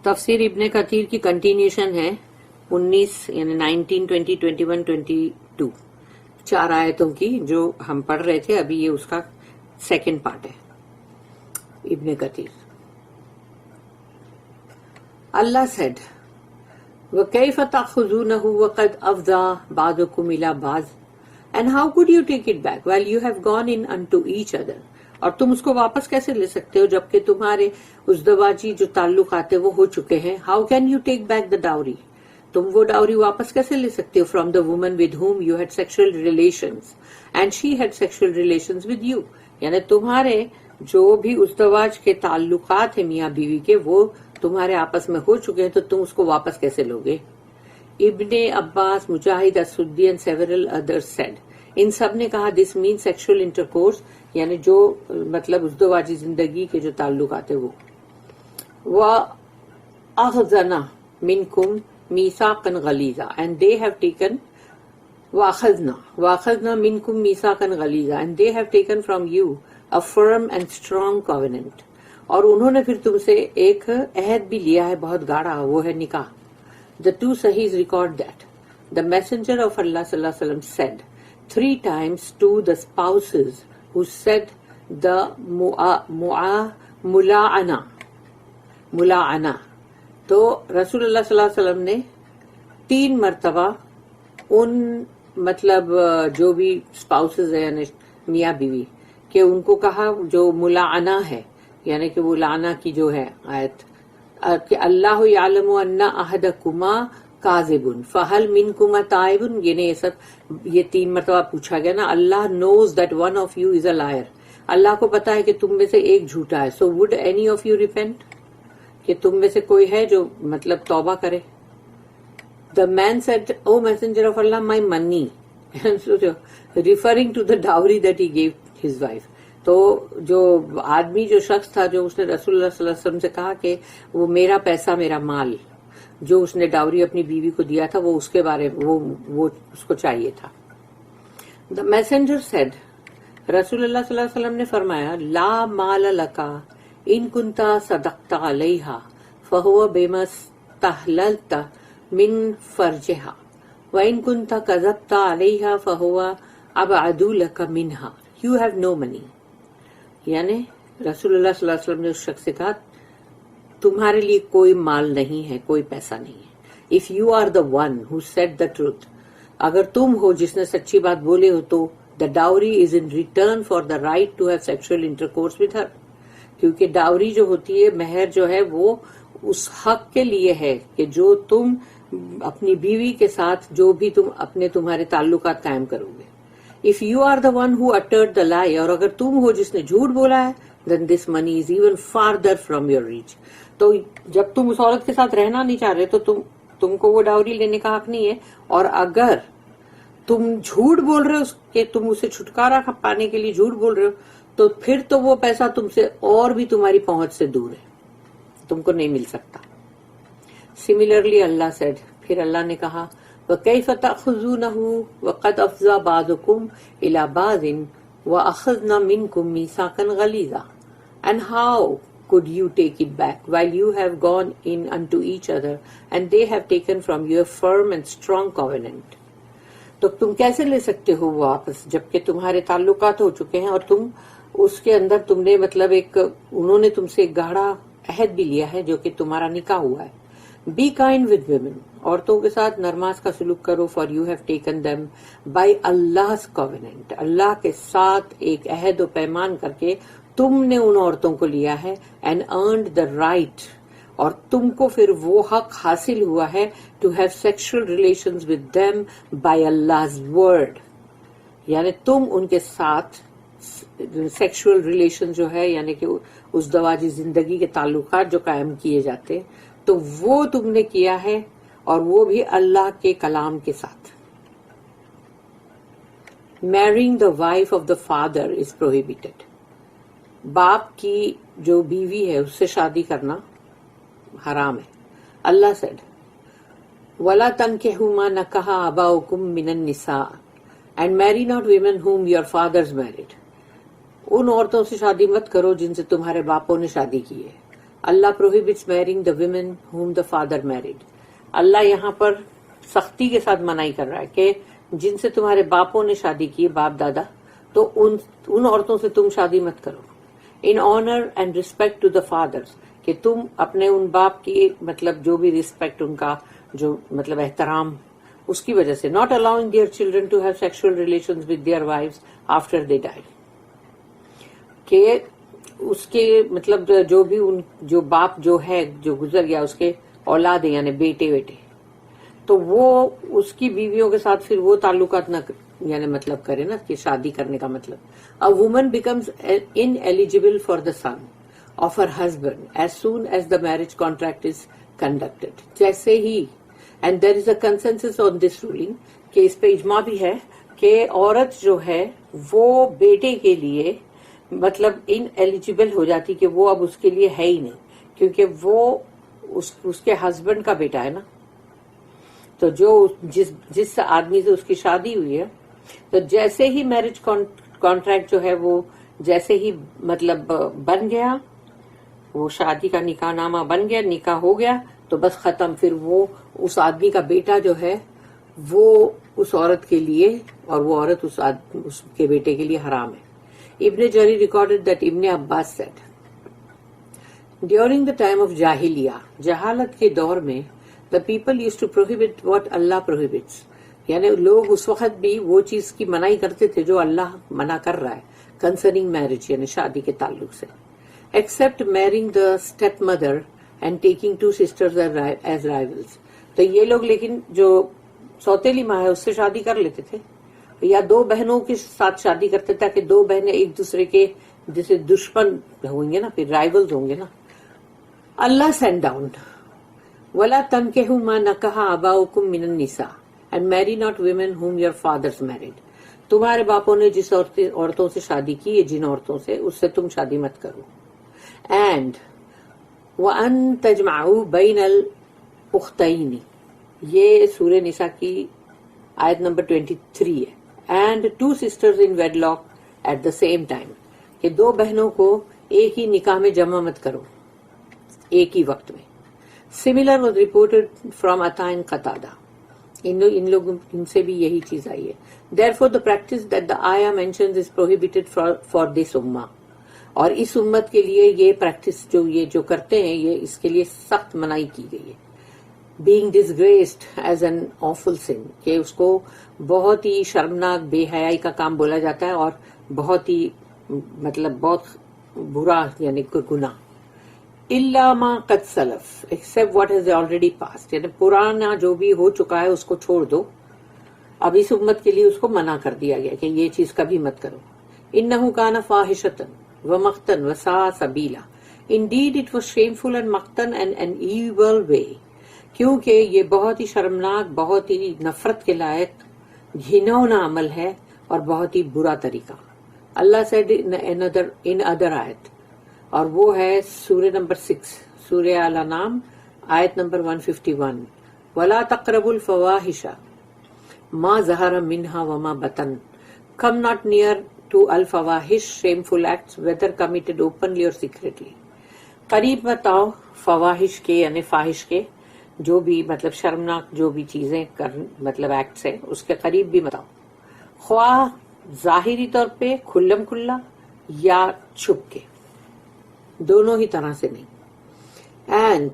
تفسیر ابن کثیر کی کنٹینیوشن ہے 19 یعنی 19 20 21 22 4 آیتوں کی جو ہم پڑھ رہے تھے ابھی. یہ اس کا سیکنڈ پارٹ ہے. ابن کثیر. اللہ said وَكَيْفَ تَأْخُذُونَهُ وَقَدْ أَفْضَىٰ بَعْضُكُمْ إِلَىٰ بَعْضٍ and how could you take it back while you have gone in unto each other. اور تم اس کو واپس کیسے لے سکتے ہو جبکہ تمہارے ازدواجی جو تعلقات وہ ہو چکے ہیں. How can you take back the dowry. تم وہ ڈاوری واپس کیسے لے سکتے ہو from the woman with whom you had sexual relations and she had sexual relations with you. یعنی تمہارے جو بھی ازدواج کے تعلقات ہیں میاں بیوی کے وہ تمہارے آپس میں ہو چکے ہیں تو تم اس کو واپس کیسے لوگے. ابن عباس, مجاہد, السدی and several others said ان سب نے کہا this means sexual intercourse یعنی جو مطلب ازدواجی زندگی کے جو تعلقات ہیں وہ. وَأَخَذْنَا مِنْكُمْ مِيثَاقًا غَلِيظًا and they have taken وَأَخَذْنَا مِنْكُمْ مِيثَاقًا غَلِيظًا and they have taken from you a firm and strong covenant. اور انہوں نے پھر تم سے ایک عہد بھی لیا ہے بہت گاڑا, وہ ہے نکاح. The two Sahihs record that the messenger of Allah sallallahu alaihi wasallam said 3 times to the spouses who said the mula'ana. تو رسول اللہ صلی اللہ علیہ وسلم نے 3 مرتبہ ان مطلب جو بھی اسپاؤسز ہیں یعنی میاں بیوی کہ ان کو کہا جو ملعنہ ہے یعنی کہ وہ لعنہ کی جو ہے آیت کہ اللہ یعلم ان احدکما کاذب فہل منکما تائب. یہ 3 مرتبہ پوچھا گیا نا. Allah knows that one of you is a liar. Allah کو پتا ہے کہ تم میں سے ایک جھوٹا ہے. So would any of you repent کہ تم میں سے کوئی ہے جو مطلب توبہ کرے. The man said O messenger of Allah my money referring to the dowry that he gave his wife. تو جو آدمی جو شخص تھا جو اس نے رسول اللہ صلی اللہ علیہ وسلم سے کہا کہ وہ میرا پیسہ میرا مال جو اس نے ڈاوری اپنی بیوی کو دیا تھا وہ اس کے بارے وہ اس کو چاہیے تھا. دا میسنجر سیڈ رسول اللہ صلی اللہ علیہ وسلم نے فرمایا لا مال لکا ان کنتا صدقت علیہا فہو بما استحللت من فرجہا وان کنتا کذبت علیہا فہو ابعد لک منہا. یو ہیو نو منی. یعنی رسول اللہ صلی اللہ علیہ وسلم نے اس شخص سے کہا تمہارے لیے کوئی مال نہیں ہے, کوئی پیسہ نہیں ہے. If you are the one who said the truth, اگر تم ہو جس نے سچی بات بولے ہو تو the dowry is in return for the right to have sexual intercourse with her. کیونکہ ڈاوری جو ہوتی ہے مہر جو ہے وہ اس حق کے لیے ہے کہ جو تم اپنی بیوی کے ساتھ جو بھی تمہارے تعلقات قائم کرو گے. If you are the one who uttered the lie اور اگر تم ہو جس نے جھوٹ بولا ہے then this money is even farther from your reach. تو جب تم اس عورت کے ساتھ رہنا نہیں چاہ رہے تو تم کو وہ ڈاوری لینے کا حق نہیں ہے. اور اگر تم جھوٹ بول رہے ہو کہ تم اسے چھٹکارا پانے کے لیے جھوٹ بول رہے ہو تو پھر تو وہ پیسہ تم سے اور بھی تمہاری پہنچ سے دور ہے, تم کو نہیں مل سکتا. Similarly اللہ said, پھر اللہ نے کہا وَكَيْفَ تَأْخُذُونَهُ وَقَدْ أَفْضَىٰ بَعْضُكُمْ إِلَىٰ بَعْضٍ وَأَخَذْنَا مِنْكُمْ مِيثَاقًا غَلِيظًا and how could you take it back while you have gone in unto each other and they have taken from you a firm and strong covenant. تو تم کیسے لے سکتے ہو وہ واپس جبکہ تمہارے تعلقات ہو چکے ہیں اور تم اس کے اندر تم نے مطلب انہوں نے تم سے ایک گاڑا عہد بھی لیا ہے جو کہ تمہارا نکاح ہوا ہے. Be kind with women. عورتوں کے ساتھ نرماز کا سلوک کرو for you have taken them by Allah's covenant. اللہ کے ساتھ ایک عہد و پیمان کر کے تم نے ان عورتوں کو لیا ہے and earned the right اور تم کو پھر وہ حق حاصل ہوا ہے to have sexual relations with them by Allah's word. یعنی تم ان کے ساتھ سیکشل ریلیشن جو ہے یعنی کہ اس دواجی زندگی کے تعلقات جو قائم کیے جاتے تو وہ تم نے کیا ہے اور وہ بھی اللہ کے کلام کے ساتھ. Marrying the wife of the father is prohibited. باپ کی جو بیوی ہے اس سے شادی کرنا حرام ہے. اللہ said وَلَا تَنْكِحُوا مَا نَكَحَ آبَاؤُكُم مِّنَ النِّسَاءِ and marry not women whom your fathers married. ان عورتوں سے شادی مت کرو جن سے تمہارے باپوں نے شادی کی ہے. اللہ prohibits marrying the women whom the father married. اللہ یہاں پر سختی کے ساتھ منائی کر رہا ہے کہ جن سے تمہارے باپوں نے شادی کی، باپ دادا، تو ان عورتوں سے تم شادی مت کرو. In honour and respect to the fathers, کہ تم اپنے ان باپ کی مطلب جو بھی ریسپیکٹ، ان کا جو مطلب احترام، اس کی وجہ سے not allowing their children to have sexual relations with their wives after they die, کہ اس کے مطلب جو بھی جو باپ جو ہے جو گزر گیا اس کے اولاد یعنی بیٹے تو وہ اس کی بیویوں کے ساتھ پھر وہ تعلقات نہ یعنی مطلب کرے نا، کہ شادی کرنے کا مطلب a woman becomes ineligible for the son of her husband as soon as the marriage contract is conducted. جیسے ہی and there is a consensus on this ruling کہ اس پہ اجماع بھی ہے کہ عورت جو ہے وہ بیٹے کے لیے مطلب ان ایلیجیبل ہو جاتی، کہ وہ اب اس کے لیے ہے ہی نہیں، کیونکہ وہ اس کے ہسبینڈ کا بیٹا ہے نا. تو جو جس آدمی سے اس کی شادی ہوئی ہے، تو جیسے ہی میرج کانٹریکٹ جو ہے وہ جیسے ہی مطلب بن گیا، وہ شادی کا نکاح نامہ بن گیا، نکاح ہو گیا، تو بس ختم. پھر وہ اس آدمی کا بیٹا جو ہے وہ اس عورت کے لیے، اور وہ عورت اس کے بیٹے کے لیے حرام ہے. ابن جری ریکارڈڈ دیٹ ابن عباس said during the time of جاہلیہ، جہالت کے دور میں the people used to prohibit what Allah prohibits، یعنی لوگ اس وقت بھی وہ چیز کی منائی کرتے تھے جو اللہ منع کر رہا ہے concerning marriage یعنی شادی کے تعلق سے، except marrying the step mother and taking two sisters as rivals. تو یہ لوگ لیکن جو سوتیلی ماں ہے اس سے شادی کر لیتے تھے، یا دو بہنوں کے ساتھ شادی کرتے تاکہ دو بہنیں ایک دوسرے کے جیسے دشمن ہوں گے نا، پھر رائولز ہوں گے نا. اللہ سینڈ ڈاؤن وَلَا تَنْكِحُوا مَا نَكَحَ آبَاؤُكُم مِّنَ النِّسَاءِ and marry not women whom your fathers married. تمہارے باپوں نے جس عورتوں سے شادی کی ہے، جن عورتوں سے، اس سے تم شادی مت کرو. اینڈ وَأَن تَجْمَعُوا بَيْنَ الْأُخْتَيْنِ، یہ سورہ نساء کی آیت نمبر 23 ہے. And two sisters in wedlock at the same time, کہ دو بہنوں کو ایک ہی نکاح میں جمع مت کرو ایک ہی وقت میں. سملر واز رپورٹڈ فرام عطا اینڈ قتادہ، ان سے بھی یہی چیز آئی ہے. Therefore the practice that the ayah mentions is prohibited for this ummah، اور اس امت کے لیے یہ پریکٹس جو کرتے ہیں، یہ اس کے لیے سخت منائی کی گئی ہے. being disgraced as an awful sin، کہ اس کو بہت ہی شرمناک بے حیائی کا کام بولا جاتا ہے، اور بہت ہی مطلب بہت برا یعنی گناہ. الا ما قد سلف except what has already passed، یعنی پرانا جو بھی ہو چکا ہے اس کو چھوڑ دو. اب اس امت کے لیے اس کو منع کر دیا گیا کہ یہ چیز کبھی مت کرو. انہ کان فاحشۃ ومقتا وساء سبیلا، indeed it was shameful and مقتا and an evil way، کیونکہ یہ بہت ہی شرمناک، بہت ہی نفرت کے لائق گھنونا عمل ہے اور بہت ہی برا طریقہ. اللہ said in other آیت، اور وہ ہے سورہ نمبر 6 سورہ الانعام آیت نمبر 151، وَلَا تَقْرَبُوا الْفَوَاحِشَ مَا ظَهَرَ مِنْهَا وَمَا بَطَنَ، come not near to al-fawahish shameful acts whether committed openly or secretly. قریب مت آؤ فواہش کے یعنی فاحش کے، جو بھی مطلب شرمناک جو بھی چیزیں مطلب ایکٹس ہیں اس کے قریب بھی مت آؤ، خواہ ظاہری طور پہ کھلم کھلا یا چھپ کے، دونوں ہی طرح سے نہیں. اینڈ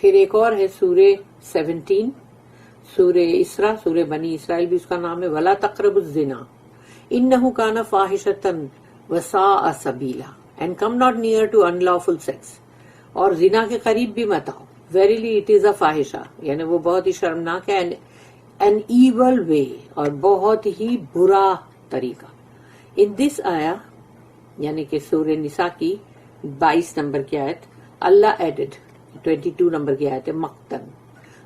پھر ایک اور ہے سورہ 17 سورہ اسراء، سورہ بنی اسرائیل بھی اس کا نام ہے، وَلَا تَقْرَبُوا الزِّنَا إِنَّهُ كَانَ فَاحِشَةً وَسَاءَ سَبِيلًا and come not near to unlawful sex، اور زنا کے قریب بھی مت آؤ، verily it is a فاحشہ یعنی وہ بہت ہی شرمناک ہے، an evil way اور بہت ہی برا طریقہ. in this آیا یعنی کہ سورہ نساء کی 22 نمبر کی آیت، اللہ ایڈڈ 22 نمبر کی آیت ہے مقتن.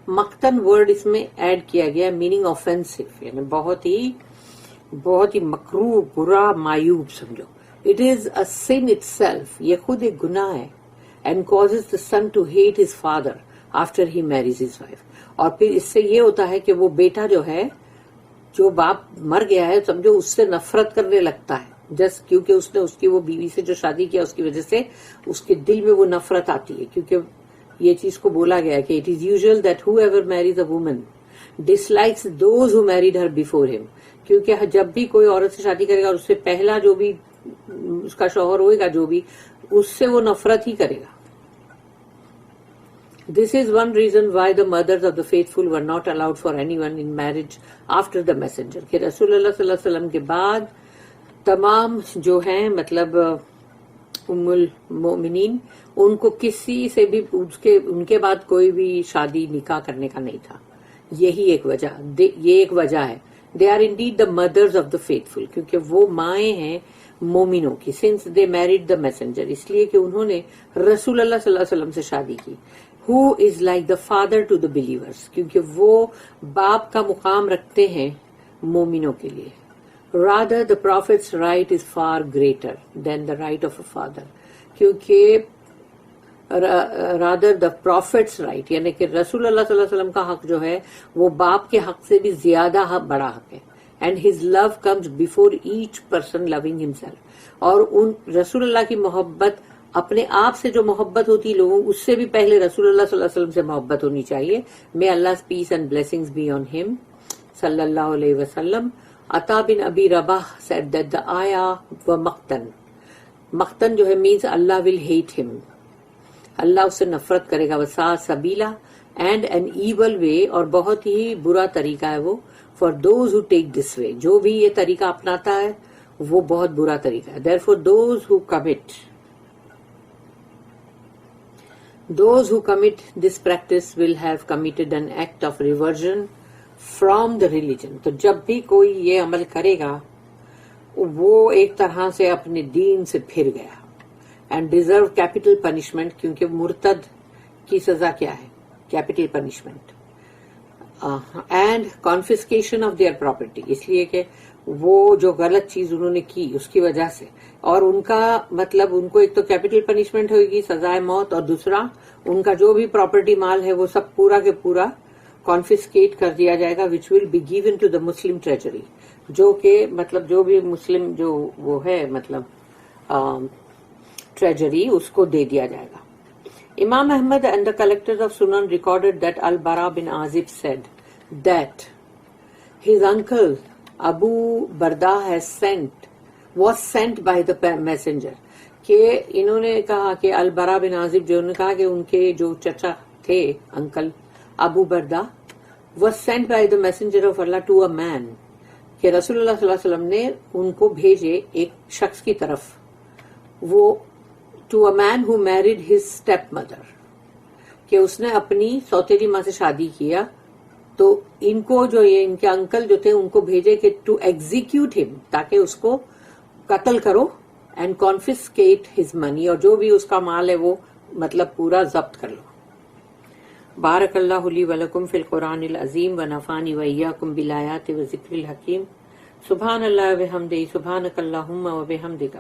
مقتن ورڈ اس میں ایڈ کیا گیا میننگ آفینسو، یعنی بہت ہی مکروہ، برا، معیوب سمجھو. It is a sin itself, یہ خود ایک گناہ ہے. And causes the son to hate his father after he marries his wife, اور پھر اس سے یہ ہوتا ہے کہ وہ بیٹا جو ہے، جو باپ مر گیا ہے سمجھو، اس سے نفرت کرنے لگتا ہے جس کیونکہ اس نے اس کی وہ بیوی سے جو شادی کیا اس کی وجہ سے اس کے دل میں وہ نفرت آتی ہے، کیونکہ یہ چیز کو بولا گیا کہ it is usual that whoever marries a woman dislikes those who married her before him, کیونکہ جب بھی کوئی عورت سے شادی کرے گا اس سے پہلا جو بھی اس کا شوہر ہوئے گا جو بھی، اس سے وہ نفرت ہی کرے گا. This is one reason why the mothers of the faithful were not allowed for anyone in marriage after the messenger. کہ رسول اللہ صلی اللہ علیہ وسلم کے بعد تمام جو ہیں مطلب ام المؤمنین ان کو کسی سے بھی ان کے بعد کوئی بھی شادی نکاح کرنے کا نہیں تھا. یہی ایک وجہ، یہ ایک وجہ ہے. They are indeed the mothers of the faithful، کیونکہ وہ مائیں ہیں مومنوں کی. Since they married the messenger، اس لیے کہ انہوں نے رسول اللہ صلی اللہ علیہ وسلم سے شادی کی. Who is like the father to the believers، کیونکہ وہ باپ کا مقام رکھتے ہیں مومنوں کے لیے. Rather the prophet's right is far greater than the right of a father، کیونکہ rather the prophet's right یعنی کہ رسول اللہ صلی اللہ علیہ وسلم کا حق جو ہے وہ باپ کے حق سے بھی زیادہ بڑا حق ہے. And his love comes before each person loving himself، اور ان رسول اللہ کی محبت اپنے آپ سے جو محبت ہوتی لوگوں اس سے بھی پہلے رسول اللہ صلی اللہ علیہ وسلم سے محبت ہونی چاہیے. May Allah's peace and blessings be on him صلی اللہ علیہ وسلم. عطا بن ابی رباح said that the ayah و مقتن جو ہے means Allah will hate him، اللہ اس سے نفرت کرے گا. وسا سبیلا اینڈ این ایول وے، اور بہت ہی برا طریقہ ہے وہ. فار دوز ہو ٹیک دس وے، جو بھی یہ طریقہ اپناتا ہے وہ بہت برا طریقہ ہے. دیر four those who commit this practice will have committed an act of reversion from the religion. تو جب بھی کوئی یہ عمل کرے گا وہ ایک طرح سے اپنے دین سے پھر گیا. اینڈ ڈیزرو کیپٹل پنشمنٹ، کیونکہ مرتد کی سزا کیا ہے؟ Capital punishment. And confiscation of their property, اس لیے کہ وہ جو غلط چیز انہوں نے کی اس کی وجہ سے، اور ان کا مطلب ان کو ایک تو کیپٹل پنشمنٹ ہوئے گی سزائے موت، اور دوسرا ان کا جو بھی پراپرٹی مال ہے وہ سب پورا کے پورا کانفسکیٹ کر دیا جائے گا. Which will be given to the Muslim treasury, جو کہ مطلب جو بھی مسلم جو وہ ہے مطلب ٹریجری اس کو دے دیا جائے گا. Imam Ahmad and the collectors of Sunan recorded that Al-Bara bin Azib said that his uncle Abu Barda was sent by the messenger. کہ انہوں نے کہا کہ البرا بن عازب جو نے کہا کہ ان کے جو چچا تھے uncle Abu Burda was sent by the messenger of Allah to a man، کہ رسول اللہ صلی اللہ علیہ وسلم نے ان کو بھیجے ایک شخص کی طرف، وہ to a man who married his stepmother، کہ اس نے اپنی سوتیلی ماں سے شادی کیا. تو ان کو جو یہ ان کے انکل جو تھے ان کو بھیجے کہ ٹو ایگزیکیوٹ ہم، تاکہ اس کو قتل کرو، اینڈ کانفسکیٹ ہز منی، اور جو بھی اس کا مال ہے وہ مطلب پورا ضبط کر لو. بارک اللہ لی ولکم فی القرآن العظیم ونفعنی وإیاکم بالآیات والذکر الحکیم. سبحان اللہ وبحمدہ، سبحانک اللہم وبحمدک،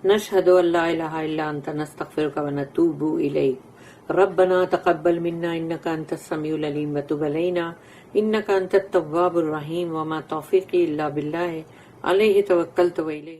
نشہد ان لا الہ الا انت، نستغفرک ونتوب الیک. ربنا تقبل منا انک انت السمیع العلیم وتب علینا انک انت التواب الرحیم. وما توفیقی الا باللہ، علیہ توکلت والیہ